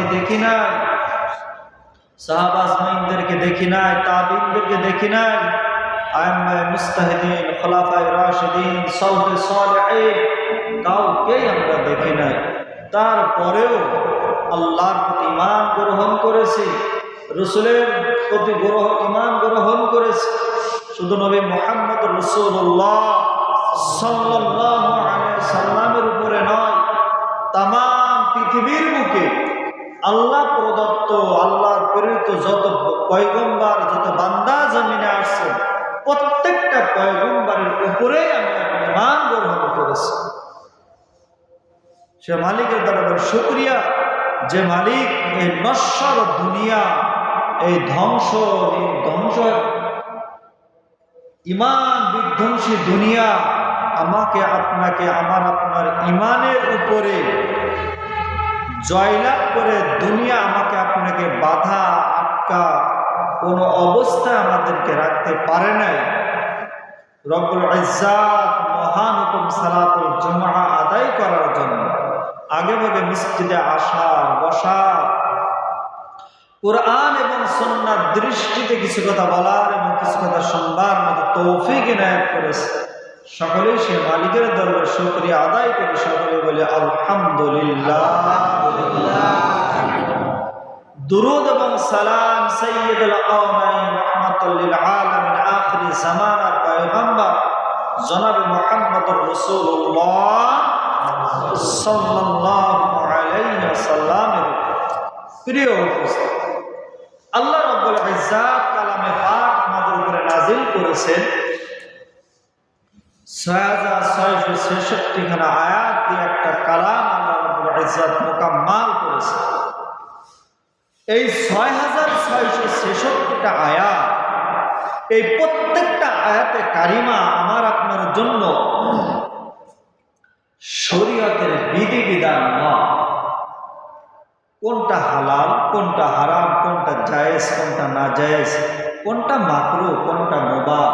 সাল্লামকে দেখি নাই, সাহাবা আজমাইনদেরকে দেখি নাই, তাবিঈনদেরকে দেখি নাই, আইম্মায়ে মুজতাহিদিন, খোলাফায়ে রাশিদিন, সালফে সালেহিন, কাউকেই আমরা দেখি নাই। তারপরেও আল্লাহর প্রতি ঈমান গ্রহণ করেছি, রাসূলের প্রতি ঈমান গ্রহণ করেছি। শুধু নবী মুহাম্মদ রাসূলুল্লাহ সাল্লাল্লাহু আলাইহি সাল্লামের উপরে নয়, তাম পৃথিবীর বুকে আল্লাহ প্রদত্ত, আল্লাহর প্রেরিত যত পয়গম্বর, যত বান্দা জমিনে আসছে, প্রত্যেকটা পয়গম্বরের উপরেই আমি ঈমান গ্রহণ করেছি। সে মালিকের দরবারে শুকরিয়া, যে মালিক এই নশ্বর দুনিয়া, এই ধ্বংস ঈমান বিধ্বংসী দুনিয়া আমাকে আপনাকে, আপনার ঈমানের উপরে জয়লাভ করে দুনিয়া আমাকে আপনাকে বাধা আটকা কোনো অবস্থায় আমাদেরকে রাখতে পারে নাই। রব্বুল ইজ্জাত মহান হুকুম সালাতুল জুমআ আদায় করার জন্য আগে ভাগে মসজিদে আসার, বসার, কুরআন এবং সুন্নাহর দৃষ্টিতে কিছু কথা বলার এবং কিছু কথা শুনবার মতো তৌফিক ইনায়াত করেছে। সকলেই সে মালিকের দরবারে শুকরিয়া আদায় করে সকলে বলে আলহামদুলিল্লাহ। দুরূদ এবং সালাম সাইয়্যিদুল আওয়ামাইন রাহমাতুল লিল আলামিন আখিরি জামানার পয়গম্বর জনাব মুহাম্মদুর রাসূলুল্লাহ সাল্লাল্লাহু আলাইহি ওয়াসাল্লামের প্রিয় উপস্থিতি, আল্লাহ রাব্বুল ইজ্জাত কালামে পাক আমাদের উপরে নাযিল করেছেন 6666 খানা আয়াত দিয়ে একটা কালাম আল্লাহ রাব্বুল ইজ্জাত মুকাম্মাল করেছেন। এই 6666টা আয়াত, এই প্রত্যেকটা আয়াতে কারিমা আমার আপনার জন্য শরীয়তের বিধিবিধান নয়। কোনটা হালাল, কোনটা হারাম, কোনটা জায়েজ, কোনটা না জায়েজ, কোনটা মাকরুহ, কোনটা মুবাহ,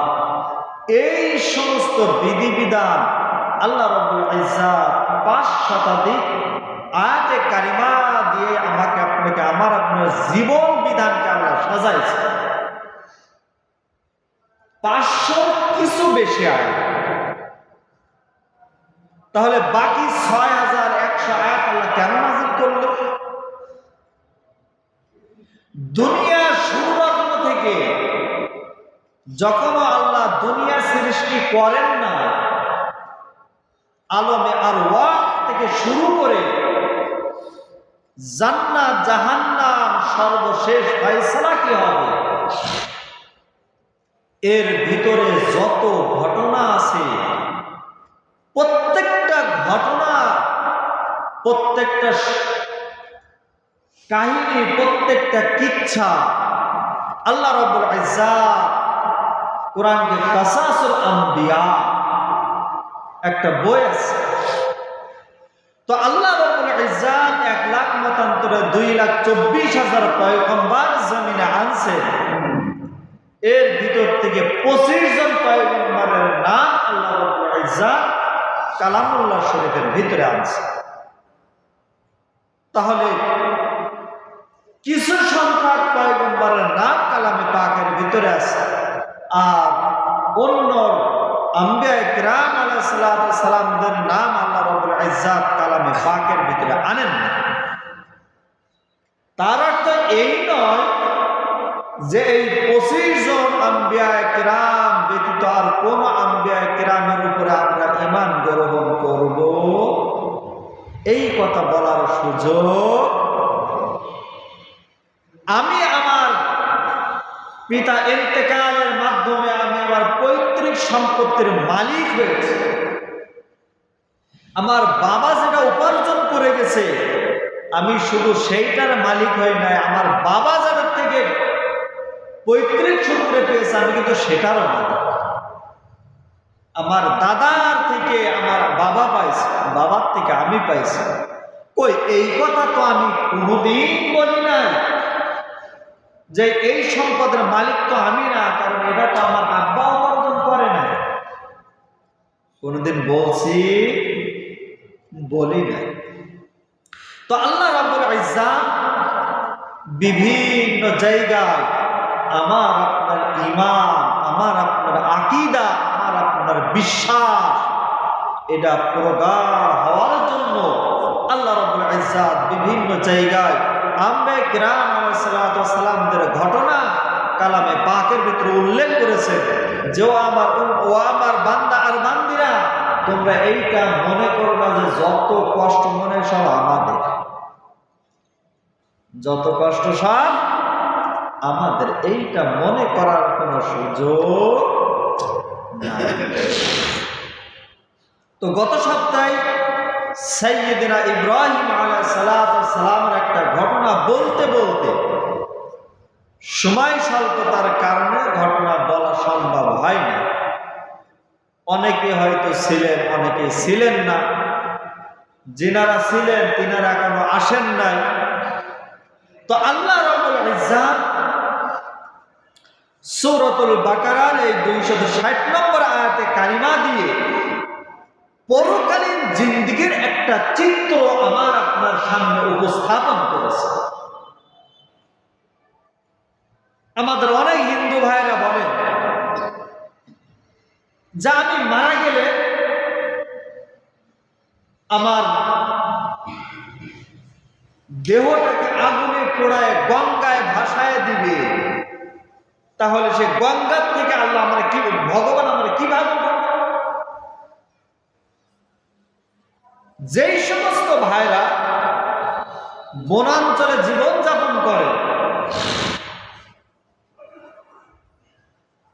এই সমস্ত বিধিবিধান আল্লাহ রাব্বুল ইজ্জাত 5 শতাধিক আয়াতে কারিমা দিয়ে আমাকে আপনাকে, আমার আপনার জীবন বিধানকে আল্লাহ সাজাইছে। 500 কিছু বেশি আয়াত। তাহলে বাকি 6100 আয়াত আল্লাহ কেন নাযিল করলেন? দুনিয়া শুরুলগ্ন থেকে যখনও আল্লাহ দুনিয়া সৃষ্টি করেন না, আলমে আরওয়াহ থেকে শুরু করে জান্নাত জাহান্নাম সর্বশেষ ফয়সালা কি হবে, এর ভিতরে যত ঘটনা আছে, প্রত্যেকটা ঘটনা, প্রত্যেকটা কাহিনী, প্রত্যেকটা কিচ্ছা আল্লাহ রাব্বুল ইজ্জাত কোরআনকে কাসাসুল আম্বিয়া একটা বই আছে। তো আল্লাহ রাব্বুল ইজ্জাত 1 লাখ মতান্তরে 2,24,000 পয়গম্বর জমিনে আনছেন। এর ভিতর থেকে 25 জন পয়গম্বরের নাম আল্লাহ রাব্বুল ইজ্জাত কালামুল্লাহ শরীফের ভিতরে আনছে। তাহলে কিছু সংখ্যক পয়গম্বরের নাম কালামে পাকের ভিতরে আছে, আর অন্য আম্বিয়া কিরাম আলাইহিস সালামদের নাম আল্লাহ রাব্বুল ইজ্জাত কালামে পাকের ভিতরে আনেন না। তার অর্থ এই নয় যে এই 25 জন আম্বিয়া কিরাম ব্যতীত আর কোন আম্বিয়া কিরামের উপরে আমরা ঈমান গ্রহণ করব, এই কথা বলার সুযোগ আমি আমার পিতা ইন্তেকালের মাধ্যমে আমি আমার পৈতৃক সম্পত্তির মালিক হয়েছি। আমার বাবা যেটা উপার্জন করে গেছে আমি শুধু সেইটার মালিক হই নাই, আমার বাবা যাদের থেকে পৈতৃক সূত্রে পেয়েছে আমি কিন্তু সেটারও মালিক। আমার দাদার থেকে আমার বাবা পাইছে, বাবার থেকে আমি পাইছি। কই এই কথা তো আমি কোনোদিন বলি নাই যে এই সম্পদের মালিক তো আমি না, কারণ এটা তো আমার আব্বা উপার্জন করে না। কোনোদিন বলছি? বলি নাই। তো আল্লাহ রাব্বুল ইজ্জাত বিভিন্ন জায়গায় আমার আপনার ঈমান, আমার আপনার আকীদা, আমার আপনার বিশ্বাস এটা প্রগাঢ় হওয়ার জন্য আল্লাহ রাব্বুল ইজ্জাত বিভিন্ন জায়গায় আম্বিয়া কিরাম আলাইহিস সালাতু ওয়াস সালামদের ঘটনা কালামে পাকের ভিতরে উল্লেখ করেছে যে ও আমার বান্দা আর বান্দিরা, তোমরা এইটা মনে করো না যে যত কষ্ট মনে সব আমাদের, যত কষ্ট সব আমাদের, এইটা মনে করার কোনো সুযোগ নাই। তো গত সপ্তাহে সাইয়্যিদিনা ইব্রাহিম আলাইহিস সালামের একটা ঘটনা বলতে বলতে সময় স্বল্পতার কারণে ঘটনা বলা সম্ভব হয় না। অনেকে হয়তো ছিলেন, অনেকে ছিলেন না। যিনারা ছিলেন তিনারা এখনো আসেন নাই। তো আল্লাহ রাব্বুল ইজ্জাত সূরাতুল বাকারার এই 260 নম্বর আয়াতে কারিমা দিয়ে পরকালীন জিন্দেগীর একটা চিত্র আমার আপনার সামনে উপস্থাপন করেছে। আমাদের অনেক হিন্দু ভাইরা বলেন যে আমি মারা গেলে আমার দেহটাকে আগুনে পোড়ায় গঙ্গায় ভাসায় দিবে, তাহলে সে গঙ্গার থেকে আল্লাহ আমরা কি, ভগবান আমরা কিভাবে, যেই সমস্ত ভাইরা বনাঞ্চলে জীবন যাপন করে,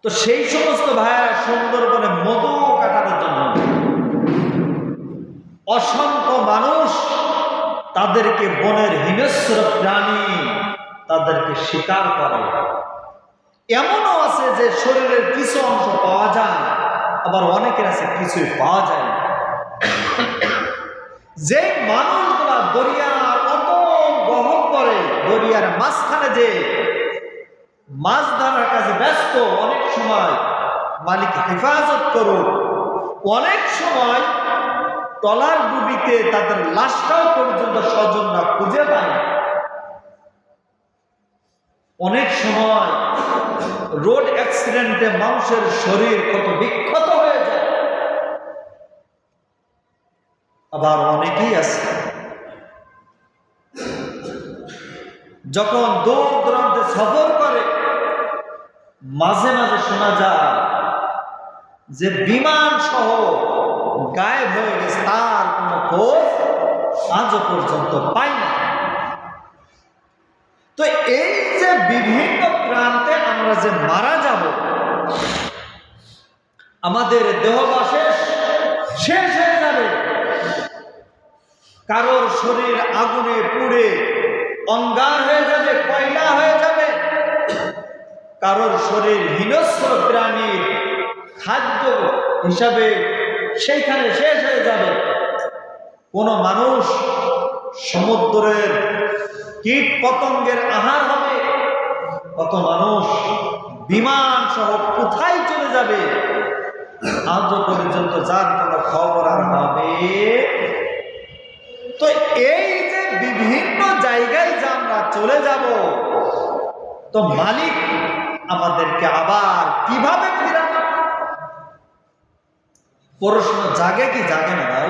তো সেই সমস্ত ভাইরা সুন্দরবনে মধু কাটানোর জন্য অসংখ্য মানুষ তাদেরকে বনের হিংস্র প্রাণী তাদেরকে শিকার করে। এমনও আছে যে শরীরের কিছু অংশ পাওয়া যায়, আবার অনেকের আছে কিছুই পাওয়া যায় না। যে মানুষগুলা দরিয়ার অত বহন করে, দরিয়ার মাঝখানে যে মাছ ধরার কাজে ব্যস্ত, অনেক সময় মালিক হেফাজত করুক, অনেক সময় টলার ডুবিতে তাদের লাশটাও পর্যন্ত স্বজনরা খুঁজে পায়। অনেক সময় রোড অ্যাক্সিডেন্টে মানুষের শরীর কত বিক্ষত হয়ে যায়। আবার অনেকেই আছে যখন দূর দূরান্তে সফর করে, মাঝে মাঝে শোনা যায় যে বিমান সহ গায়েব হয়ে গেছে, তার কোনো খোঁজ আজও পর্যন্ত পায় না। তো এই যে বিভিন্ন প্রান্তে আমরা যে মারা যাব, আমাদের দেহবাশেষ শেষ হয়ে যাবে, কারোর শরীর আগুনে পুড়ে অঙ্গার হয়ে যাবে, কয়লা হয়ে যাবে, কারোর শরীর হিংস্র প্রাণীর খাদ্য হিসাবে সেইখানে শেষ হয়ে যাবে। কোন মানুষ সমুদ্রের কীট পতঙ্গের আহার হবে, কত মানুষ বিমান সহ কোথায় চলে যাবে, আজও পর্যন্ত যার কোনো খবর আর হবে। তো এই যে বিভিন্ন জায়গায় যে আমরা চলে যাব, তো মালিক আমাদেরকে আবার কিভাবে ফিরাবে? প্রশ্ন জাগে কি জাগে না ভাই?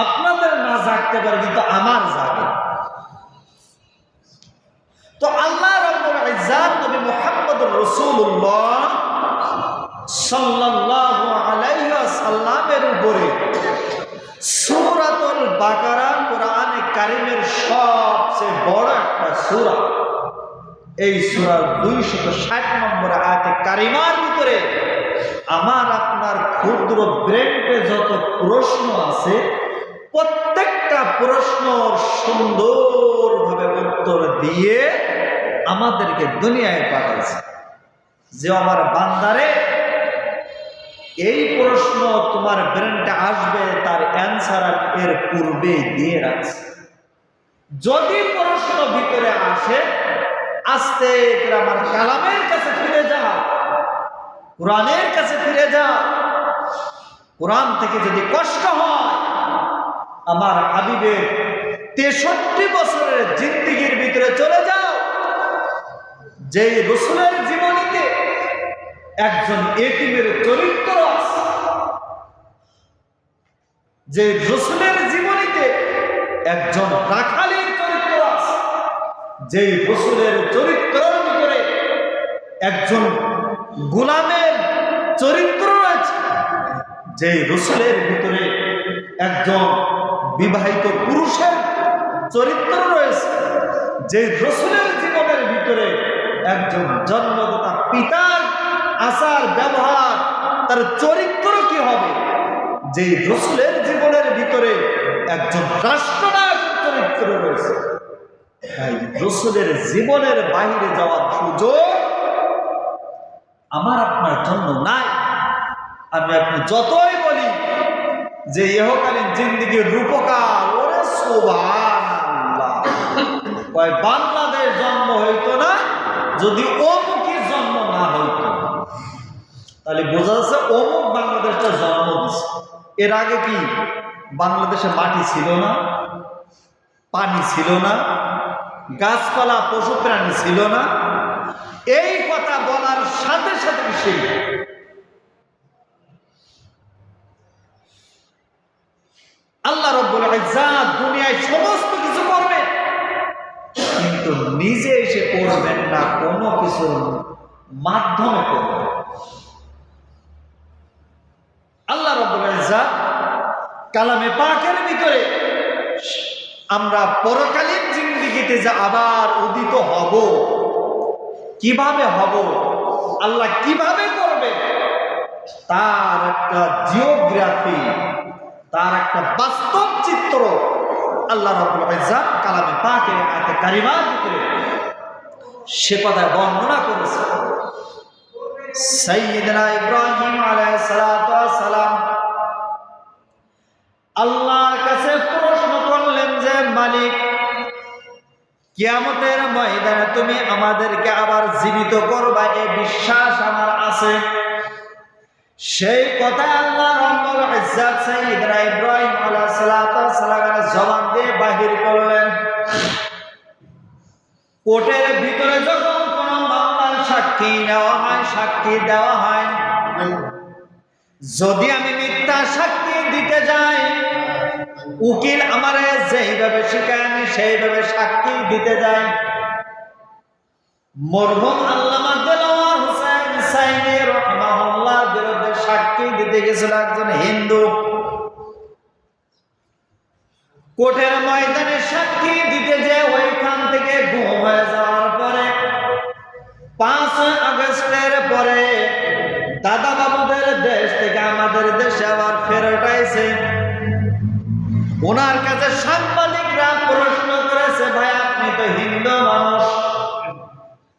আপনাদের না জাগতে পারে, কিন্তু আমার জাগে। তো আল্লাহ রাব্বুল ইজ্জাত নবী মুহাম্মদুর রাসূলুল্লাহ সাল্লাল্লাহু আলাইহি ওয়াসাল্লামের উপরে সূরাতুল বাকারা কোরআনে কারীমের সবচেয়ে বড় একটা সূরা। এই সূরার 260 নম্বর আয়াতে কারিমার ভিতরে আমার আপনার ক্ষুদ্র ব্রেনকে যত প্রশ্ন আছে, প্রত্যেকটা প্রশ্নর সুন্দরভাবে উত্তর দিয়ে আমাদেরকে দুনিয়ায় পাঠাইছে যে আমার বান্দারে, এই প্রশ্ন তোমার ব্রেনটা আসবে, তার অ্যান্সার এর পূর্বেই দিয়ে রাখছে। যদি প্রশ্ন ভিতরে আসে, আস্তে করে আমার কালামের কাছে ফিরে যাও, কোরআনের কাছে ফিরে যাও। কোরআন থেকে যদি কষ্ট হয়, আমার হাবিবের 63 বছরের জিন্দেগির ভিতরে চলে যাও, যে রসুলের জীবনীতে একজন এতিমের চরিত্র আছে, যে রসুলের জীবনীতে একজন রাখালের চরিত্র আছে, যে রসুলের চরিত্রের ভিতরে একজন গোলামের চরিত্র রয়েছে, যে রসুলের ভিতরে একজন বিবাহিত পুরুষের চরিত্র রয়েছে, যে রসুলের জীবনের ভিতরে একজন জন্মদাতা পিতার আচার ব্যবহার, তার চরিত্র কি হবে, যে রসুলের জীবনের ভিতরে একজন রাষ্ট্রনায়কের চরিত্র রয়েছে। তাই রসুলের জীবনের বাইরে যাওয়ার সুযোগ আমার আপনার জন্য নাই। আমি আপনি যতই বলি যে ইহকালীন জিন্দেগির রূপকার, ওরে সুবহানাল্লাহ, কয় বাংলাদেশ জন্ম হইতো না যদি অমুকের জন্ম না হইতো। তাহলে বোঝা যাচ্ছে অমুক বাংলাদেশটা জন্ম দিচ্ছে। এর আগে কি বাংলাদেশে মাটি ছিল না, পানি ছিল না, গাছপালা পশু প্রাণী ছিল না? এই কথা বলার সাথে সাথে সেই আল্লাহ রাব্বুল ইজ্জাত দুনিয়ায় সমস্ত কিছু করবেন, কিন্তু নিজে এসে করবেন না, কোনো কিছুর মাধ্যমে করবেন। আল্লাহ রাব্বুল ইজ্জাত কালামে পাকের ভিতরে আমরা পরকালীন জিন্দেগিতে যে আবার উদিত হব, কিভাবে হব, আল্লাহ কিভাবে করবে, তার একটা জিওগ্রাফি, তার একটা বাস্তব চিত্র আল্লাহ রাব্বুল ইজ্জাত কালামে পাকের আয়াতে কারিমার ভিতরে সে কথায় বর্ণনা করেছে। সাইয়্যিদনা ইব্রাহিম আলাইহিস সালাতু ওয়াস সালাম আল্লাহর কাছে প্রশ্ন করলেন যে মালিক, কিয়ামতের ময়দানে তুমি আমাদেরকে আবার জীবিত করবা, এই বিশ্বাস আমার আছে। সেই কথা আল্লাহ রাব্বুল ইজ্জাত সাইয়্যিদনা ইব্রাহিম আলাইহিস সালাতু ওয়াস সালামের জবান দিয়ে বাহির করলেন। কোর্টের ভিতরে যখন কোন মামলার সাক্ষী নেওয়া হয়, সাক্ষী দেওয়া হয়, যদি আমি মিথ্যা সাক্ষী দিতে যাই, উকিল আমারে যেইভাবে শিখায় আমি সেইভাবে সাক্ষী দিতে যাই। মরহুম আল্লামা দেলোয়ার হোসেন সাইনি রাহমাহুল্লাহর বিরুদ্ধে সাক্ষী দিতে গেছিল একজন হিন্দু। কোর্টের ময়দানে সাক্ষী দিতে যে ওইখান থেকে গুম হয়ে যাওয়ার পরে 5 আগস্টের পরে দাদা বাবুদের দেশ থেকে আমাদের দেশে আবার ফেরত আইছে। ওনার কাছে সাংবাদিকরা প্রশ্ন করেছে, ভাই আপনি তো হিন্দু মানুষ,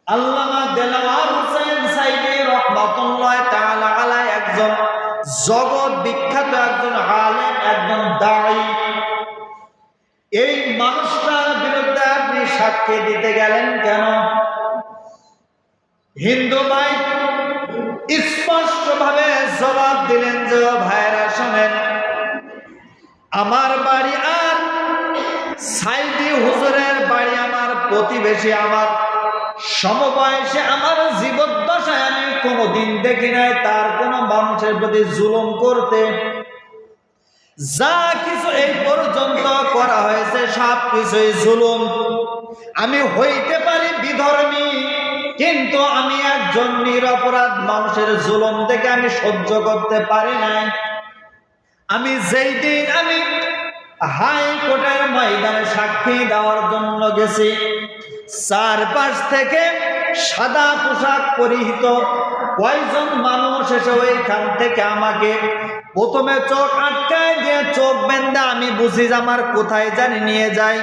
আল্লামা দেলোয়ার হোসেন সাইদি রাহমাতুল্লাহ তাআলা আলাইহি একজন জগৎ বিখ্যাত একজন আলেম, একজন দাঈ, এই মানুষটার বিরুদ্ধে আপনি সাক্ষী দিতে গেলেন কেন? হিন্দু ভাই স্পষ্টভাবে জবাব দিলেন যে ভাইরা শোনেন, আমার বাড়ি আর সাইদি হুজুরের বাড়ি আমার প্রতিবেশী, আমার সমবয়সে, আমার জীবদ্দশায় আমি কোনোদিন দেখি নাই তার কোনো মানুষের প্রতি জুলুম করতে। যা কিছু এই পর্যন্ত করা হয়েছে সব কিছুই জুলুম। আমি হইতে পারি বিধর্মী, কিন্তু আমি একজন নিরপরাধ মানুষের জুলুম থেকে আমি সহ্য করতে পারি নাই। আমি যেই দিন আমি হাইকোর্টের ময়দানে সাক্ষী দেওয়ার জন্য গেছি, চারপাশ থেকে সাদা পোশাক পরিহিত কয়েকজন মানুষ এসে ওইখান থেকে আমাকে প্রথমে চোখ আটকায় দিয়ে চোখ বেঁধে, আমি বুঝি যে আমার কোথায় জানি নিয়ে যায়।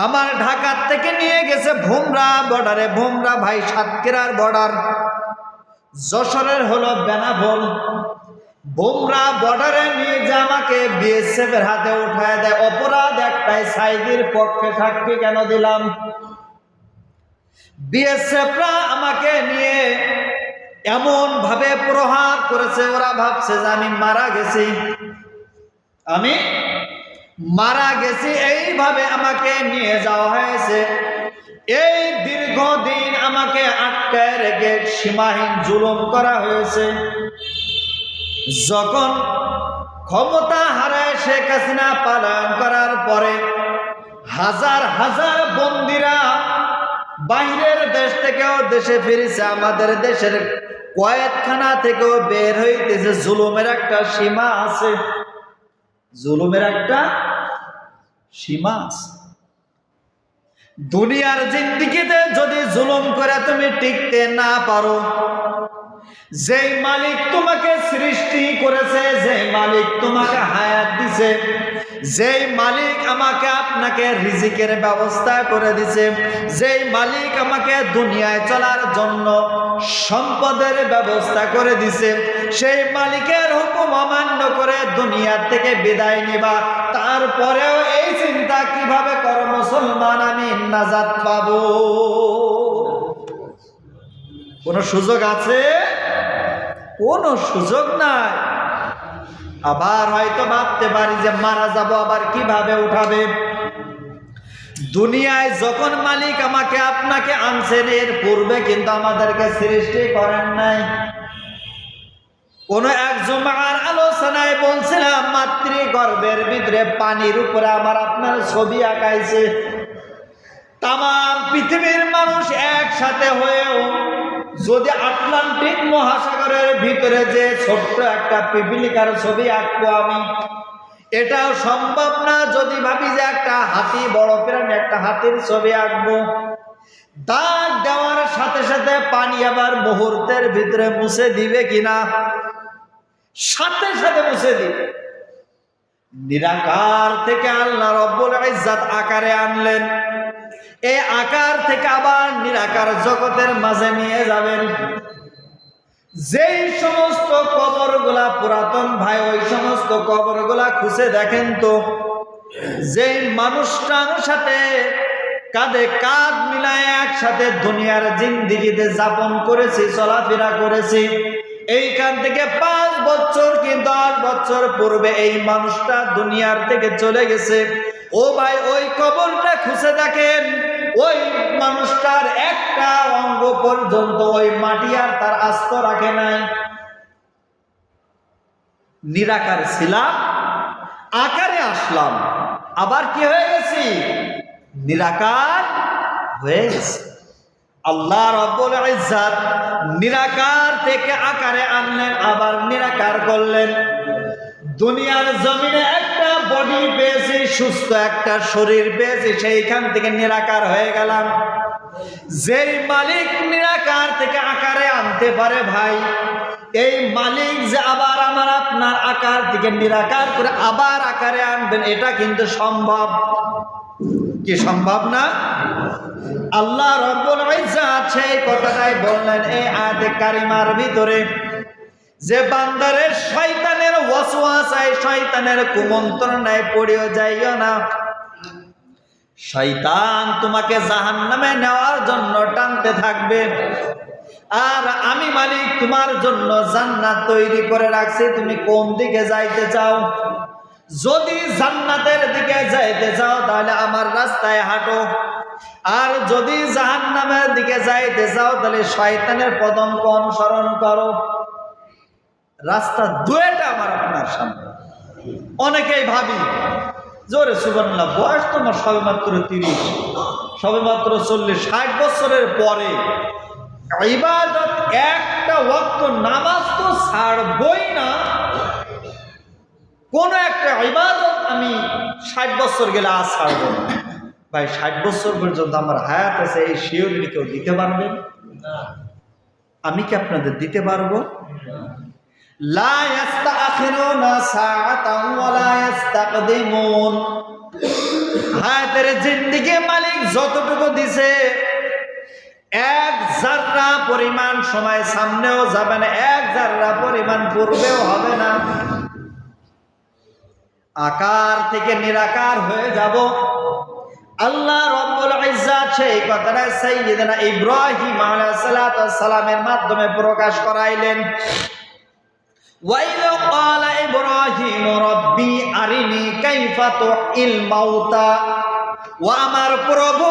আমার ঢাকার থেকে নিয়ে গেছে ভুমরা বর্ডারে। ভুমরা ভাই সাতক্ষীরার বর্ডার, যশোরের হলো বেনাপোল। ভুমরা বর্ডারে নিয়ে যে আমাকে বিএসএফ এর হাতে উঠায় দেয়। অপরাধ একটাই, সাইদির পক্ষে সাক্ষী কেন দিলাম? বিএসএফরা আমাকে নিয়ে এমন ভাবে প্রহার করেছে, ওরা ভাবছে যে আমি মারা গেছি। আমি মারা গেছি, এইভাবে আমাকে নিয়ে যাওয়া হয়েছে। এই দীর্ঘদিন আমাকে আটকায় রেখে সীমাহীন জুলুম করা হয়েছে। যখন ক্ষমতা হারায় শেখ হাসিনা পালন করার পরে হাজার হাজার বন্দিরা বাইরের দেশ থেকেও দেশে ফিরেছে, আমাদের দেশের কয়েদখানা থেকেও বের হইতেছে। জুলুমের একটা সীমা আছে, জুলুমের একটা সীমা আছে। দুনিয়ার জিন্দেগিতে যদি জুলুম করে তুমি টিকতে না পারো, যেই মালিক তোমাকে সৃষ্টি করেছে, যেই মালিক তোমাকে হায়াত দিছে, যেই মালিক আমাকে আপনাকে রিজিকের ব্যবস্থা করে দিছে, যেই মালিক আমাকে দুনিয়ায় চলার জন্য সম্পদের ব্যবস্থা করে দিছে, সেই মালিকের হুকুম অমান্য করে দুনিয়া থেকে বিদায় নিবা, তারপরেও এই চিন্তা কিভাবে করো মুসলমান আমি নাজাত পাবো? কোনো সুযোগ আছে? কোনো সুযোগ নাই। আবার হয়তো ভাবতে পারি যে মারা যাব, আবার কিভাবে উঠাবে? দুনিয়ায় যখন মালিক আমাকে আপনাকে আনছেন, এর পূর্বে কিন্তু আমাদেরকে সৃষ্টি করেন নাই। কোন এক জুমার আলোচনায় বলছিলাম, মাতৃগর্ভের ভিতরে পানির উপরে আমার আপনার ছবি আঁকাইছে। তাম পৃথিবীর মানুষ একসাথে হয়েও যদি আটলান্টিক মহাসাগরের ভিতরে যে ছোট্ট একটা পিপিলিকার ছবি আঁকবো আমি, এটাও সম্ভব না। যদি ভাবি যে একটা হাতি, বড় প্রাণী একটা হাতির ছবি আঁকবো, দাগ দেওয়ার সাথে সাথে পানি আবার মুহূর্তের ভিতরে মুছে দিবে কিনা? সাথে সাথে মুছে দিবে। নিরাকার থেকে আল্লাহ রব্বুল ইজ্জত আকারে আনলেন, এই আকার থেকে আবার নিরাকার জগতের মাঝে নিয়ে যাবেন। যেই সমস্ত কবরগুলা পুরাতন ভাই, ওই সমস্ত কবরগুলা খুঁজে দেখেন তো, যেই মানুষটার সাথে কাঁধে কাঁধ মিলায় একসাথে দুনিয়ার জিন্দেগিতে যাপন করেছি, চলাফেরা করেছি, এইখান থেকে 5 বছর কি 10 বছর পূর্বে এই মানুষটা দুনিয়ার থেকে চলে গেছে। ও ভাই, ওই কবরটা খুঁজে দেখেন, ওই মানুষটার একটা অঙ্গ পর্যন্ত ওই মাটি আর তার আস্ত রাখে নাই। নিরাকার ছিলাম, আকারে আসলাম, আবার কি হয়ে গেছি? নিরাকার হয়ে গেছে। আল্লাহ রাব্বুল ইজ্জত নিরাকার থেকে আকারে আনলেন, আবার নিরাকার করলেন। দুনিয়ার জমিনে একটা বডি পেয়েছি, সুস্থ একটা শরীর পেয়েছি, সেইখান থেকে নিরাকার হয়ে গেলাম। যেই মালিক নিরাকার থেকে আকারে আনতে পারে ভাই, এই মালিক যে আবার আমার আপনার আকার থেকে নিরাকার করে আবার আকারে আনবেন, এটা কিন্তু সম্ভব। কি সম্ভব না? আল্লাহ রাব্বুল ইজ্জত সেই কথাটাই বললেন এই আয়াতে কারিমার ভিতরে, যে বান্দারে শয়তানের ওয়াসওয়াসায়, শয়তানের কুমন্ত্রণায় পড়িও যাইও না। শয়তান তোমাকে জাহান্নামে নেওয়ার জন্য টানতে থাকবে, আর আমি মালিক তোমার জন্য জান্নাত তৈরি করে রাখছি। তুমি কোন দিকে যাইতে চাও? যদি জান্নাতের দিকে যাইতে চাও তাহলে আমার রাস্তায় হাঁটো, আর যদি জাহান্নামের দিকে যাইতে চাও তাহলে শয়তানের পদঙ্ক অনুসরণ করো। রাস্তা দুইটা আমার আপনার সামনে। অনেকেই ভাবি জোরে সুবহানাল্লাহ, বয়স তোমার সবে মাত্র 30, সবে মাত্র 40, 60 বছরের পরে ইবাদত, একটা ওয়াক্ত নামাজ তো ছাড়বই না, কোন একটা ইবাদত আমি 60 বছর গেলে আর ছাড়ব না। ভাই 60 বছর পর্যন্ত আমার হায়াত আছে, এই শিওরিটি কেউ দিতে পারবেন? আমি কি আপনাদের দিতে পারবো? লা ইস্তাখিরুনা সাআতান ওয়া লা ইস্তাকদিমুন। হায়াতের জিন্দেগি মালিক যতটুকু দিছে, এক জাররা পরিমাণ সময় সামনেও যাবে না, এক জাররা পরিমাণ পূর্বেও হবে না। আকার থেকে নিরাকার হয়ে যাব। আল্লাহ রাব্বুল ইজ্জত সেই কথাটা সাইয়্যিদানা ইব্রাহিম আলাইহিস সালামের মাধ্যমে প্রকাশ করাইলেন। وَإِذْ قَالَ إِبْرَاهِيمُ رَبِّ أَرِنِي كَيْفَ تُحْيِي الْمَوْتَى ও আমার প্রভু,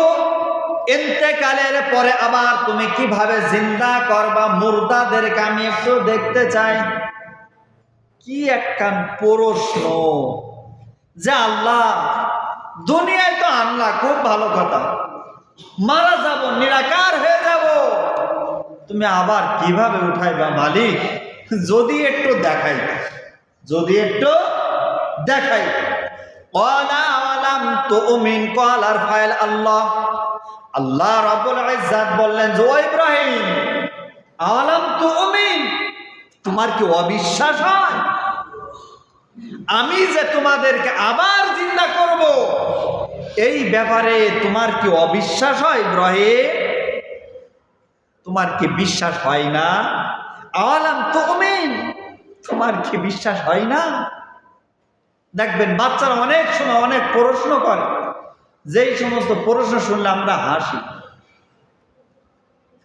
ইন্তেকালের পরে আবার তুমি কিভাবে জিন্দা করবা মুর্দাদেরকে, আমি একটু দেখতে চাই। কি একখান প্রশ্ন যে আল্লাহ দুনিয়ায় তো আনলা, খুব ভালো কথা, মারা যাব, নিরাকার হয়ে যাব, তুমি আবার কিভাবে উঠাইবা মালিক? যদি একটু দেখাই, যদি একটু দেখাই। ক্বালা আওয়ালাম তুমিন, ক্বালার ফাইল আল্লাহ। আল্লাহ রাব্বুল ইজ্জাত বললেন যে ও ইব্রাহিম, আওয়ালাম তুমিন, তোমার কি অবিশ্বাস হয় আমি যে তোমাদেরকে আবার জিন্দা করব, এই ব্যাপারে তোমার কি অবিশ্বাস হয় ইব্রাহিম? তোমার কি বিশ্বাস হয় না? আওয়ালাম তুমিন, তোমার কি বিশ্বাস হয় না? দেখবেন বাচ্চারা অনেক সময় অনেক প্রশ্ন করে, যেই সমস্ত প্রশ্ন শুনলে আমরা হাসি,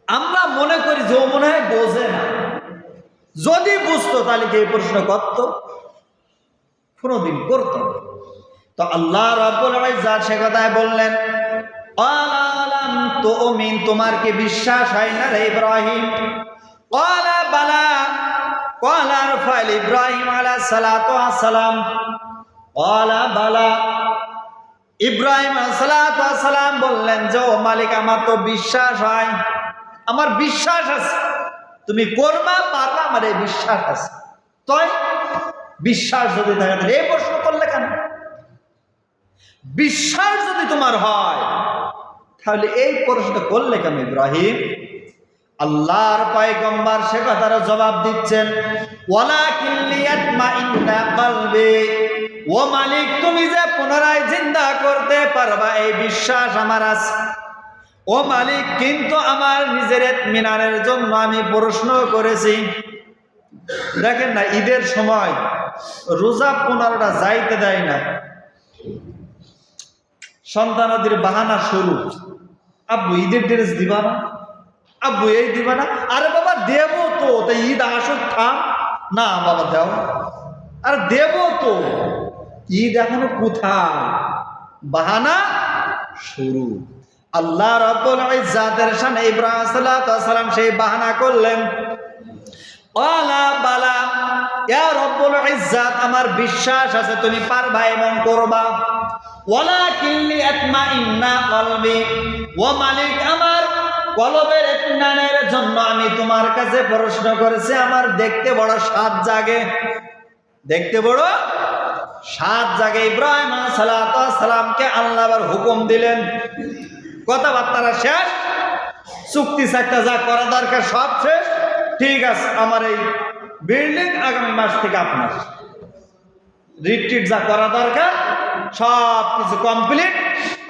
আমরা মনে করি যে ও মনে হয় বোঝে না। যদি বুঝতো তাহলে কি এই প্রশ্ন করত? কোনদিন করত না। তো আল্লাহ রাব্বুল ইজ্জাত সে কথায় বললেন, আলাম তুমিন, তোমার কি বিশ্বাস হয় না রে ইব্রাহিম? ক্বালা বালা, ক্বালার ফাইল ইব্রাহিম আলাইহিস সালাতু ওয়াস সালাম। ক্বালা বালা, ইব্রাহিম আলাইহিস সালাতু ওয়াস সালাম বললেন যে ও মালিক, আমার তো বিশ্বাস হয়, আমার বিশ্বাস আছে, তুমি করবা পারবা, আমার এই বিশ্বাস আছে। তাই বিশ্বাস যদি থাকে তাহলে এই প্রশ্ন করলে কেন? বিশ্বাস যদি তোমার হয় তাহলে এই প্রশ্ন করলে কেন ইব্রাহিম? আল্লাহর পয়গম্বর সে কথার জবাব দিচ্ছেন, ওয়ালাকিন লিয়াতমাইন্না কলবি, ও মালিক তুমি যে পুনরায় জিন্দা করতে পারবা এই বিশ্বাস আমার আছে। ও মালিক, কিন্তু আমার নিজের ইতমিনানের জন্য আমি প্রশ্ন করেছি। দেখেন না, ঈদের সময় রোজা 15টা যাইতে দেয় না, সন্তানাদের বাহানা শুরু, আব্বু ঈদের ড্রেস দিবা না, আব্বু এই দিবা না। আরে বাবা দেব তো, তাই ঈদ আসুক থাম না বাবা দাও, আর দেব তো, ঈদ এখনো কোথায়, বাহানা শুরু। আল্লাহ রাব্বুল ইজ্জাতের শানে ইব্রাহিম সাল্লাল্লাহু সাল্লাম সেই বাহানা করলেন। ক্বালা বালা, ইয়া রাব্বুল ইজ্জাত, আমার বিশ্বাস আছে তুমি পারবা এবং করবা। ওয়ালাকিন লিয়াতমাইন্না কলবি, ও মালিক আমার কলবের ইতমিনানের জন্য আমি তোমার কাছে প্রশ্ন করেছি। আমার দেখতে বড় স্বাদ জাগে, দেখতে বড় স্বাদ জাগে। ইব্রাহিম সাল্লাল্লাহু সাল্লামকে আল্লাহ আবার হুকুম দিলেন, কথাবার্তা শেষ, চুক্তি সাক্তা যা করা দরকার সব শেষ, ঠিক আছে, আমার এই বিল্ডিং আগামী মাস থেকে আপনার, রিট্রিট যা করা দরকার সব কিছু কমপ্লিট,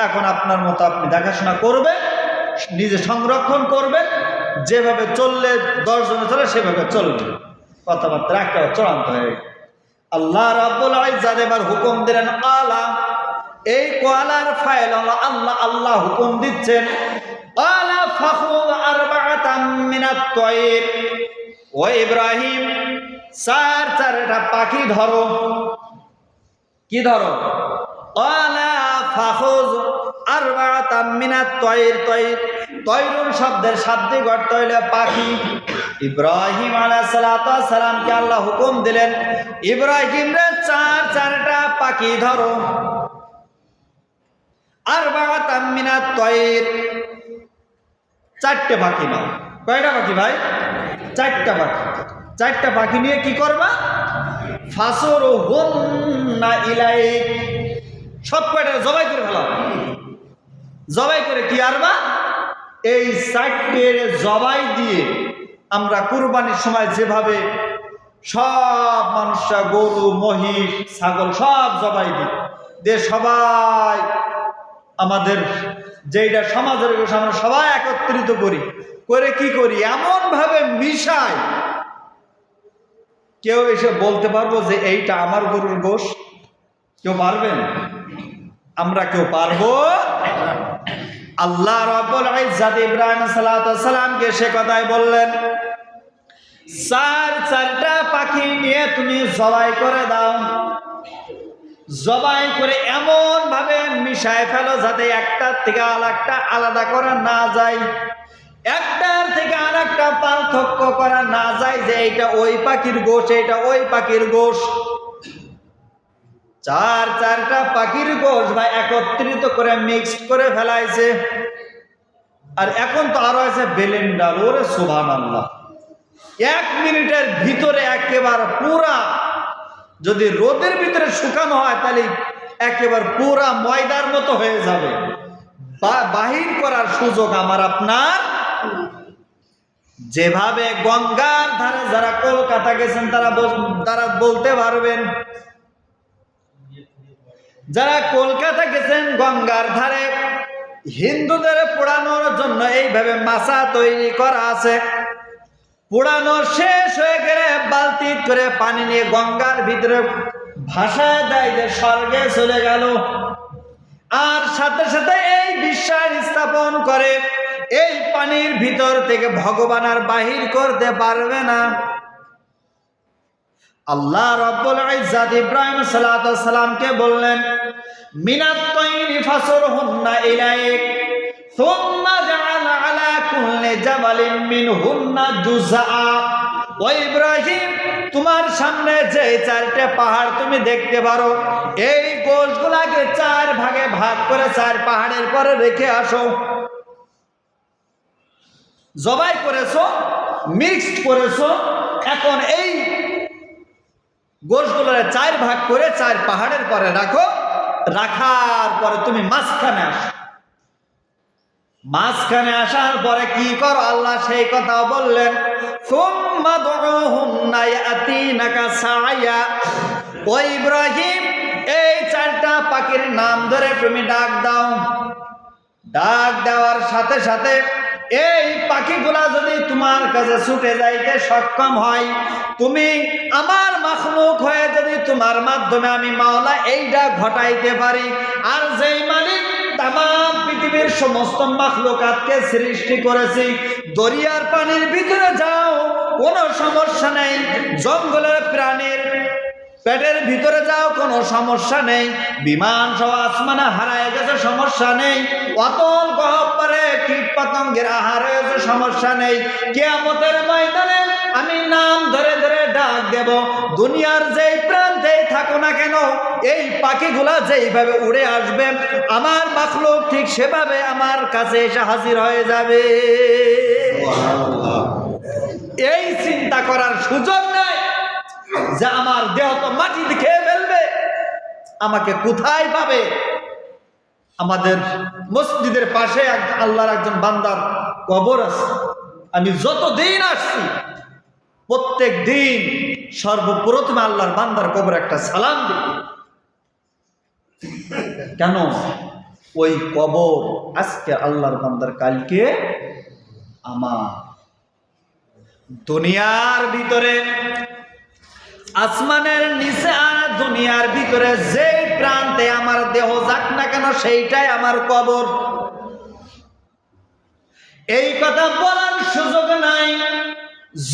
এখন আপনার মতো আপনি দেখাশোনা করবেন, নিজে সংরক্ষণ করবেন, যেভাবে চললে 10 জনে চলে সেভাবে চলবে। কথাবার্তা একেবারে চূড়ান্ত হয়ে গেল। আল্লাহ রাব্বুল ইজ্জাত এবার হুকুম দিলেন আলা, এই কোয়ালার ফাইল হলো আল্লাহ, আল্লাহ হুকুম দিচ্ছেন, আলা ফাখুদ আরবাআতাম মিনাত তায়র, ও ইব্রাহিম চারটা পাখি ধরো। কি ধরো? আলা ফাখুদ আরবাআতাম মিনাত তায়র, তায়র তৈরুন শব্দের শাব্দিক অর্থ হইল পাখি। ইব্রাহিম আলাইহিস সালাতু ওয়াস সালামকে আল্লাহ হুকুম দিলেন, ইব্রাহিম রে চারটা পাখি ধরো। আরবাআতাম মিনাত তায়র, 4টে পাখি নাও। কয়টা পাখি ভাই? 4টা পাখি। 4টা পাখি নিয়ে কি করবা? ফাসুরুহুন্না ইলাইক, সব কয়টা জবাই করে ফেলাও। জবাই করে কি আরবা? এই 4টে জবাই দিয়ে আমরা কুরবানির সময় যেভাবে সব মানুষরা গরু, মহিষ, ছাগল সব জবাই দিই, দিয়ে সবাই আমাদের যেইটা সমাজের গোষ্ঠী আমরা সবাই একত্রিত করি, করে কি করি, এমন ভাবে মিশাই, কেউ এসে বলতে পারবো যে এইটা আমার গরুর গোশ? কেউ পারবেন? আমরা কেউ পারবো? আল্লাহ রাব্বুল ইজ্জাত ইব্রাহিম সাল্লাল্লাহু সাল্লামকে সে কথাই বললেন, চারটা পাখি নিয়ে তুমি জবাই করে দাও। জবাই করে এমন ভাবে মিশায় ফেলো যাতে একটার থেকে আরেকটা আলাদা করা না যায়, একটার থেকে আরেকটা পার্থক্য করা না যায় যে এইটা ওই পাখির গোশ, এইটা ওই পাখির গোশ। চারটা পাখির গোশ ভাই একত্রিত করে মিক্সড করে ফেলাইছে। আর এখন তো আরো আছে ব্লেন্ডার। ওরে সুবহানাল্লাহ, 1 মিনিটের ভিতরে একেবারে পুরা, যদি রোদের ভিতরে শুকানো হয় তাহলে একেবারে পুরা ময়দার মতো হয়ে যাবে। বাহির করার সুযোগ আমার আপনার। যেভাবে গঙ্গার ধারে যারা কলকাতা গেছেন তারা বলতে পারবেন, যারা কলকাতা গেছেন গঙ্গার ধারে হিন্দুদের পোড়ানোর জন্য এইভাবে মাছা তৈরি করা আছে। পোড়ানো শেষ হয়ে গেলে বালতি করে পানি নিয়ে গঙ্গার ভিতরে ভাসায় দেয় যে স্বর্গে চলে গেল। আর সাথে সাথে এই বিশ্বাস স্থাপন করে এই পানির ভিতর থেকে ভগবান আর বাহির করতে পারবে না। আল্লাহ রাব্বুল ইজ্জাত ইব্রাহিম সালাতু সালামকে বললেন, মিনাত তাইরি ফাসরহুন্না ইলাইক সুম্মা জাআলা আলা কুল্লি জাবালিন মিনহুন্না জুজআ। ও ইব্রাহিম, তোমার সামনে যে 4টে পাহাড় তুমি দেখতে পারো, এই গোশগুলাকে 4 ভাগে ভাগ করে 4 পাহাড়ের পরে রেখে আসো। জবাই করেছো, মিক্সড করেছো, এখন এই গোশগুলোরে 4 ভাগ করে 4 পাহাড়ের পরে রাখো। রাখার পরে তুমি মাঝখানে আসো। মাঝখানে আসার পরে কি করো? আল্লাহ সেই কথা বললেন, সুম্মা দুউহুন্না ইয়াতিনাকা সায়া। ও ইব্রাহিম, এই 4টা পাখির নাম ধরে তুমি ডাক দাও। ডাক দেওয়ার সাথে সাথে এই পাখিগুলা যদি তোমার কাছে ছুটে যাইতে সক্ষম হয়, তুমি আমার মাখলুক হয়ে যদি তোমার মাধ্যমে আমি মাওলা এইটা ঘটাইতে পারি, আর যেই মালিক তামাম পৃথিবীর সমস্ত মাখলুকাতকে সৃষ্টি করেছি, দরিয়ার পানির ভিতরে যাও কোনো সমস্যা নেই, জঙ্গলের প্রাণীর পেটের ভিতরে যাও কোনো সমস্যা নেই, বিমান সহ আসমানে হারায় গেছে সমস্যা নেই, অতল গহ্বরে কীট পতঙ্গের আহার হয়েছে সমস্যা নেই। কিয়ামতের ময়দানে আমি নাম ধরে ধরে ডাক দেব। দুনিয়ার যেই প্রান্তেই থাকো না কেন, এই পাখিগুলা যেইভাবে উড়ে আসবে, আমার মাখলুক ঠিক সেভাবে আমার কাছে এসে হাজির হয়ে যাবে। এই চিন্তা করার সুযোগ নাই যে আমার দেহ তো মাটি খেয়ে ফেলবে, আমাকে কোথায় পাবে? আমাদের মসজিদের পাশে আল্লাহর একজন বান্দার কবর আছে। আমি যতদিন আসছি প্রত্যেক দিন সর্বপ্রথমে আল্লাহর বান্দার কবর একটা সালাম দিই। কেন? ওই কবর আজকে আল্লাহর বান্দার, কালকে আমার। দুনিয়ার ভিতরে, আসমানের নিচে আর দুনিয়ার ভিতরে যে প্রান্তে আমার দেহ যাক না কেন, সেইটাই আমার কবর। এই কথা বলার সুযোগ নাই।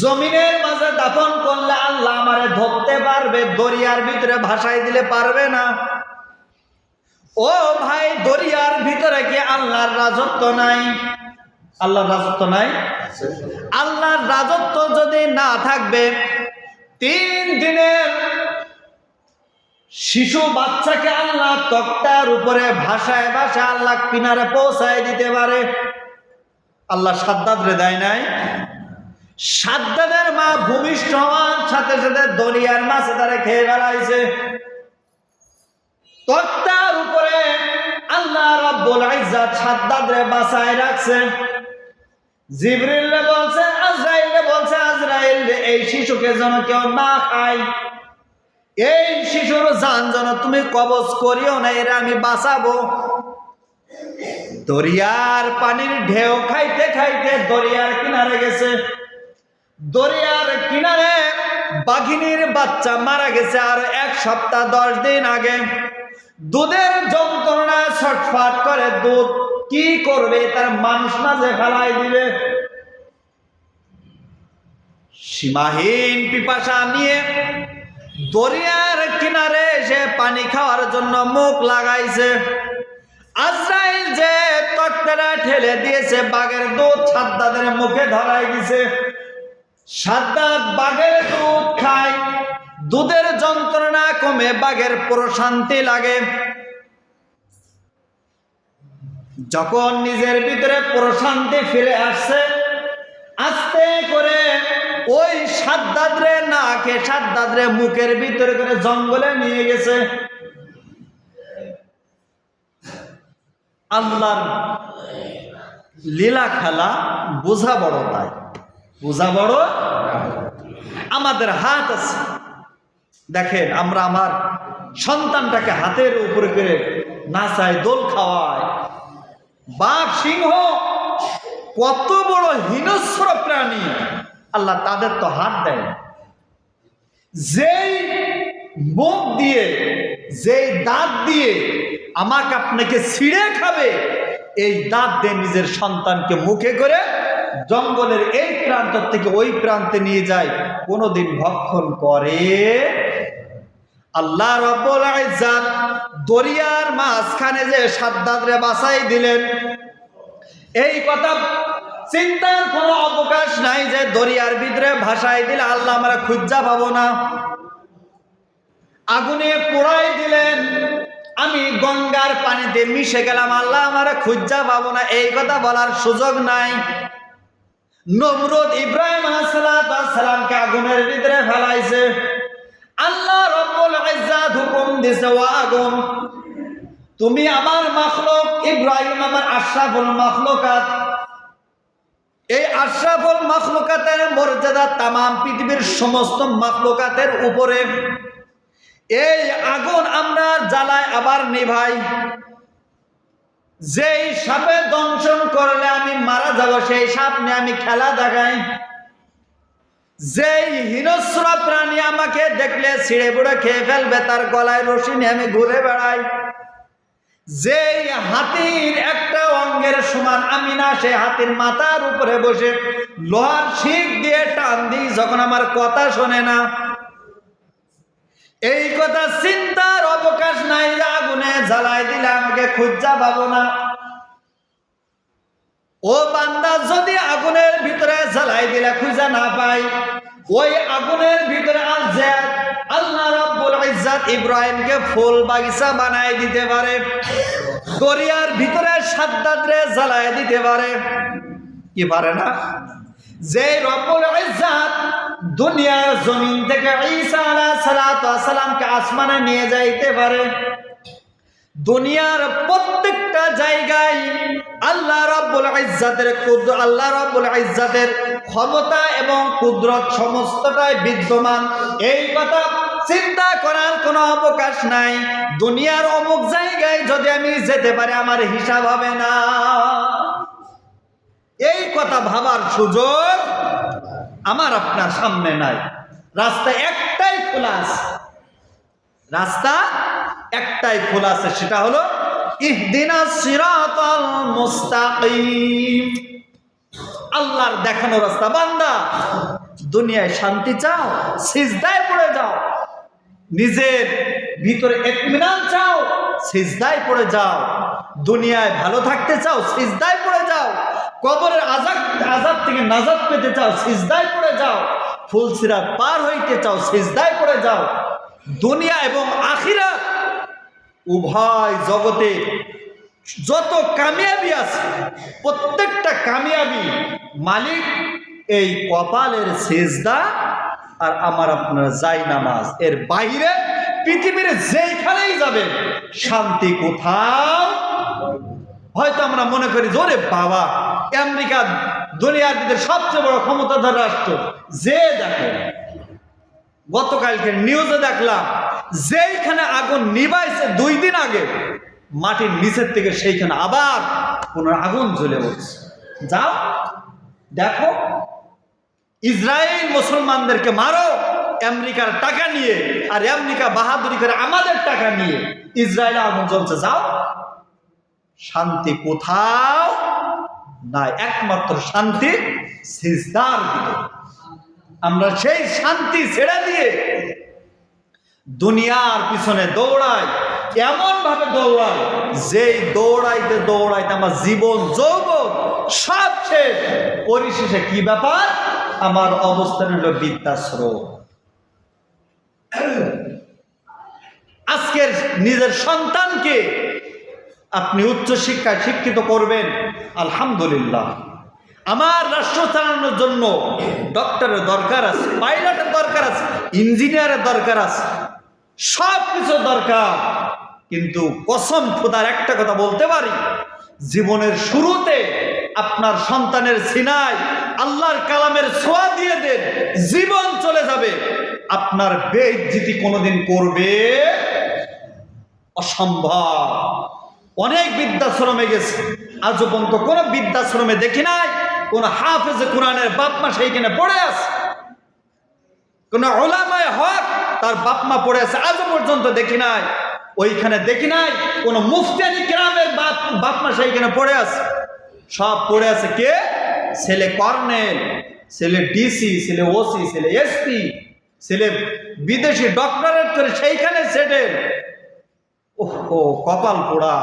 জমিনের মাঝে দাফন করলে আল্লাহ আমারে ধরতে পারবে, দরিয়ার ভিতরে ভাসাই দিলে পারবে না। ও ভাই, দরিয়ার ভিতরে কি আল্লাহর রাজত্ব নাই? আল্লাহর রাজত্ব নাই? আল্লাহর রাজত্ব যদি না থাকবে, 3 দিনের শিশু বাচ্চাকে আল্লাহ তক্তার উপরে ভাসায় ভাসায় আল্লাহ কিনারে পৌঁছায় দিতে পারে। আল্লাহ সাদ্দাদ রে দেয় নাই? সাদ্দাদের মা ভূমিষ্ঠ হওয়ার সাথে সাথে দরিয়ার মাছে তারা খেয়ে ফেলাইছে। তক্তার উপরে আল্লাহ রাব্বুল ইজ্জাত সাদ্দাদ রে বাঁচায় রাখছে। জিবরিল বলছে, আজরাইল বলছে, আজরাইল এই শিশুকে যেন কেউ না খায়, এই শিশুর জান যেন তুমি কবজ করিও না, এরা আমি বাঁচাবো। দরিয়ার পানির ঢেউ খাইতে খাইতে দরিয়ার কিনারে গেছে। দরিয়ার কিনারে বাঘিনীর বাচ্চা মারা গেছে আর 1 সপ্তাহ 10 দিন আগে। দুধের যন্ত্রণায় ছটফট করে, দুধ কি করবে, তার মানুষ মাঝে ফেলাই দিবে। সীমাহীন পিপাসা নিয়ে দরিয়ার কিনারে এসে পানি খাওয়ার জন্য মুখ লাগাইছে। আজরাইল যে তক্তাটা ঠেলে দিয়েছে, বাঘের দুধ সাদ্দাদের মুখে ধরাই দিছে। সাদ্দাত বাঘের দুধ খায়, দুধের যন্ত্রণা কমে বাঘের প্রশান্তি লাগে। যখন নিজের ভিতরে প্রশান্তি ফিরে আসছে, আস্তে করে ওই সাদ্দাদরে না খেয়ে সাদ্দাদরে মুখের ভিতরে করে জঙ্গলে নিয়ে গেছে। আল্লাহর লীলা খেলা বোঝা বড়, তাই বোঝা বড়। আমাদের হাত আছে, দেখেন আমরা আমার সন্তানটাকে হাতের উপরে করে নাচাই, দোল খাওয়াই। বাঘ সিংহ কত বড় হিংস্র প্রাণী, আল্লাহ তাদের তো হাত দেয়। যেই মুখ দিয়ে, যেই দাঁত দিয়ে আমাকে আপনাকে ছিঁড়ে খাবে, এই দাঁত দিয়ে নিজের সন্তানকে মুখে করে জঙ্গলের এই প্রান্ত থেকে ওই প্রান্তে নিয়ে যায়, কোনোদিন ভক্ষণ করে। আল্লাহ রাব্বুল ইজ্জত দরিয়ার মাঝখানে যে সাদ্দাদরে বাঁচাই দিলেন, এই কথা চিন্তার কোনো অবকাশ নাই যে দরিয়ার ভিতরে ভাসাই দিলে আল্লাহ আমরা খুঁজা পাবো না। আগুনে পোড়াই দিলেন, আমি গঙ্গার পানিতে মিশে গেলাম, আল্লাহ আমরা খুঁজা পাবো না, এই কথা বলার সুযোগ নাই। নমরুদ ইব্রাহিম আলাইহিস সালামকে আগুনের ভিতরে ফেলাইছে, আল্লাহ রাব্বুল ইজ্জত হুকুম দিছে, ও আগুন তুমি আমার মাখলুক ইব্রাহিম, আমার আশরাফুল মাখলুকাত, এই আশরাফুল মাখলুকাতের মর্যাদা তামাম পৃথিবীর সমস্ত মাখলুকাতের উপরে। এই আগুন আমরা জ্বালাই আবার নিভাই, যেই সাপে দংশন করলে আমি মারা যাব সেই সাপ নিয়ে আমি খেলা দেখাই, যেই হিংস্র প্রাণী আমাকে দেখলে ছিঁড়ে বুড়ে খেয়ে ফেলবে তার গলায় রশি নিয়ে আমি ঘুরে বেড়াই, যেই হাতির একটা অঙ্গের সমান আমি না, সে হাতির মাথার উপরে বসে লোহার শিক দিয়ে টান দিই যখন আমার কথা শোনে না। এই কথা চিন্তার অবকাশ নাই যে আগুনে জ্বালাই দিলে আমাকে খুঁজা পাবো না। ও বান্দা, যদি আগুনের ভিতরে জ্বালাই দিলে খুঁজা না পাই, ওই আগুনের ভিতরে আল্লাহ রাব্বুল ইজ্জত ইব্রাহিমকে ফুল বাগিচা বানাই দিতে পারে, দরিয়ার ভিতরে সাদ্দাদরে জ্বালাই দিতে পারে, কি পারে না? যে রব্বুল ইজ্জত দুনিয়ার জমিন থেকে ঈসা আলাইহিস সালামকে আসমানে নিয়ে যাইতে পারে, দুনিয়ার প্রত্যেকটা জায়গায় আল্লাহ রাব্বুল ইজ্জতের আল্লাহ রাব্বুল ইজ্জতের ক্ষমতা এবং কুদরত সমস্তটাই বিদ্যমান। এই কথা চিন্তা করার কোনো অবকাশ নাই। দুনিয়ার অমুক জায়গায় যদি আমি যেতে পারি আমার হিসাব হবে না, এই কথা ভাবার সুযোগ আমার আপনার সামনে নাই। রাস্তা একটাই খোলা আছে, রাস্তা একটাই খোলা আছে, সেটা হলো ইহদিনাস সিরাতাল মুস্তাকিম, আল্লাহর দেখানো রাস্তা। বান্দা, দুনিয়ায় শান্তি চাও, সিজদায় পড়ে যাও। নিজের ভিতরে ইতমিনান চাও, সিজদায় পড়ে যাও। দুনিয়ায় ভালো থাকতে চাও, সিজদায় পড়ে যাও। কবরের আযাব থেকে নাজাত পেতে চাও, সিজদায় পড়ে যাও। ফুলসিরাত পার হইতে চাও, সিজদায় পড়ে যাও। দুনিয়া এবং আখিরাত উভয় জগতে যত কামিয়াবি আছে, প্রত্যেকটা কামিয়াবি মালিক এই কপালের সিজদা আর আমার আপনার যাই নামাজ। এর বাইরে পৃথিবীর যেখানেই যাবে শান্তি কোথাও। হয়তো আমরা মনে করি জোরে বাবা, আমেরিকা দুনিয়ার ভিতরে সবচেয়ে বড় ক্ষমতাধর রাষ্ট্র, যে দেখে গতকালকে নিউজে দেখলাম যেইখানে আগুন নিভাইছে 2 দিন আগে, মাটির নিচের থেকে সেইখানে আবার কোনো আগুন জ্বলে উঠছে। যাও দেখো, ইসরায়েল মুসলমানদেরকে মারো আমেরিকার টাকা নিয়ে, আর আমেরিকা বাহাদুরি করে আমাদের টাকা নিয়ে ইসরায়েলে আগুন জ্বলছে। যাও, শান্তি কোথাও নাই, একমাত্র শান্তি সিজদার ভিতরে। আমরা সেই শান্তি ছেড়ে দিয়ে দুনিয়ার পিছনে দৌড়াই, এমন ভাবে দৌড়াই যেই দৌড়াইতে দৌড়াইতে আমার জীবন যৌবন সব শেষ। পরিশেষে কি ব্যাপার? আমার অবস্থান হলো বৃদ্ধাশ্রম। আজকের নিজের সন্তানকে আপনি উচ্চ শিক্ষায় শিক্ষিত করবেন, আলহামদুলিল্লাহ। আমার রাষ্ট্র চালানোর জন্য ডক্টরের দরকার আছে, পাইলটের দরকার আছে, ইঞ্জিনিয়ারের দরকার আছে, সব কিছু দরকার। কিন্তু কসম খোদার একটা কথা বলতে পারি, জীবনের শুরুতে আপনার সন্তানের সিনায় আল্লাহর কালামের ছোঁয়া দিয়ে দেন, জীবন চলে যাবে। আপনার বেইজ্জতি কোনোদিন করবে অসম্ভব। অনেক বৃদ্ধাশ্রমে গেছে, আজও পর্যন্ত কোনো বৃদ্ধাশ্রমে দেখি নাই কোন হাফেজে কোরআনের বাপ মা সেইখানে পড়ে আছে, কোন উলামায়ে হক তার বাপ মা পড়ে আছে, আজও পর্যন্ত দেখি নাই। ওইখানে দেখি নাই কোন মুফতিয়ানি কেরামের বাপ মা সেইখানে পড়ে আছে। সব পড়ে আছে কে? ছেলে কর্নেল, ছেলে ডিসি, ছেলে ওসি, ছেলে এসপি, ছেলে বিদেশি ডক্টরেট করে সেইখানে সেটেল। ওহো, কপাল পোড়া।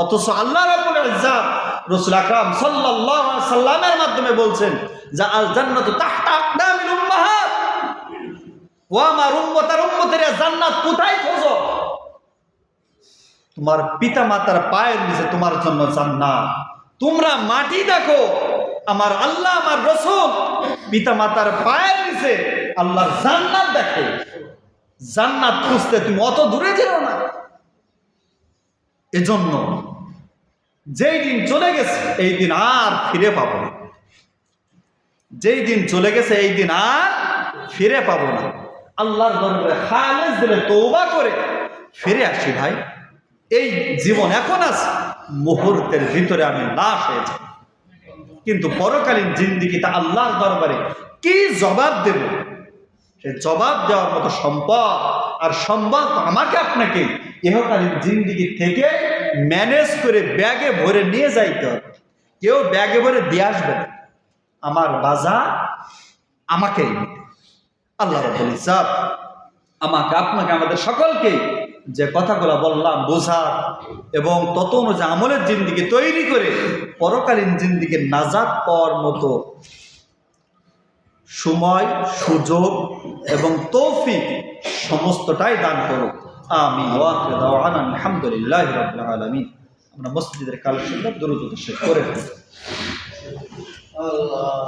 অথচ আল্লাহ রাব্বুল ইজ্জত রাসূল আকরাম সাল্লাল্লাহু আলাইহি সাল্লামের মাধ্যমে বলছেন যে আল জান্নাতু তাহতা আকদামিল উম্মাহাত। ও আমার উম্মতের উম্মতেরা, জান্নাত কোথায় খোঁজো? তোমার পিতা মাতার পায়ের নিচে তোমার জন্য জান্নাত। তোমরা মাটি দেখো, আমার আল্লাহ আমার রাসূল পিতা মাতার পায়ের নিচে আল্লাহর জান্নাত দেখে। জান্নাত খুঁজতে তুমি অত দূরে যেও না। এজন্য যেই দিন চলে গেছে এই দিন আর ফিরে পাবো না। যেই দিন চলে গেছে এই দিন আর ফিরে পাবো না। আল্লাহর দরবারে খালেস দিলে তওবা করে ফিরে আসি ভাই। এই জীবন এখন আছে, মুহূর্তের ভিতরে আমি লাশ হয়ে যাই। কিন্তু পরকালীন জিন্দেগিতে আল্লাহর দরবারে কি জবাব দেব? সে জবাব দেওয়ার মতো সম্পদ আর সম্বল আমাকে আপনাকে ইহকালীন জিন্দেগি থেকে ম্যানেজ করে ব্যাগে ভরে নিয়ে যাইতে হবে। কেউ ব্যাগে ভরে দিয়ে আসবে না। আমার বাজার আমাকেই নিতে। আল্লাহ রাব্বুল ইজ্জত আমাকে আপনাকে আমাদের সকলকে যে কথাগুলো বললাম বোঝার এবং তত অনুযায়ী আমলের জিন্দেগি তৈরি করে পরকালীন জিন্দেগির নাজাত পাওয়ার মতো সময়, সুযোগ এবং তৌফিক সমস্তটাই দান করুক। আমিন। ওয়া আখিরু দাওয়ানা আলহামদুলিল্লাহি রাব্বিল আলামিন। আমরা মসজিদের কালেকশনটা দ্রুত শেষ করে ফেলি। আল্লাহ।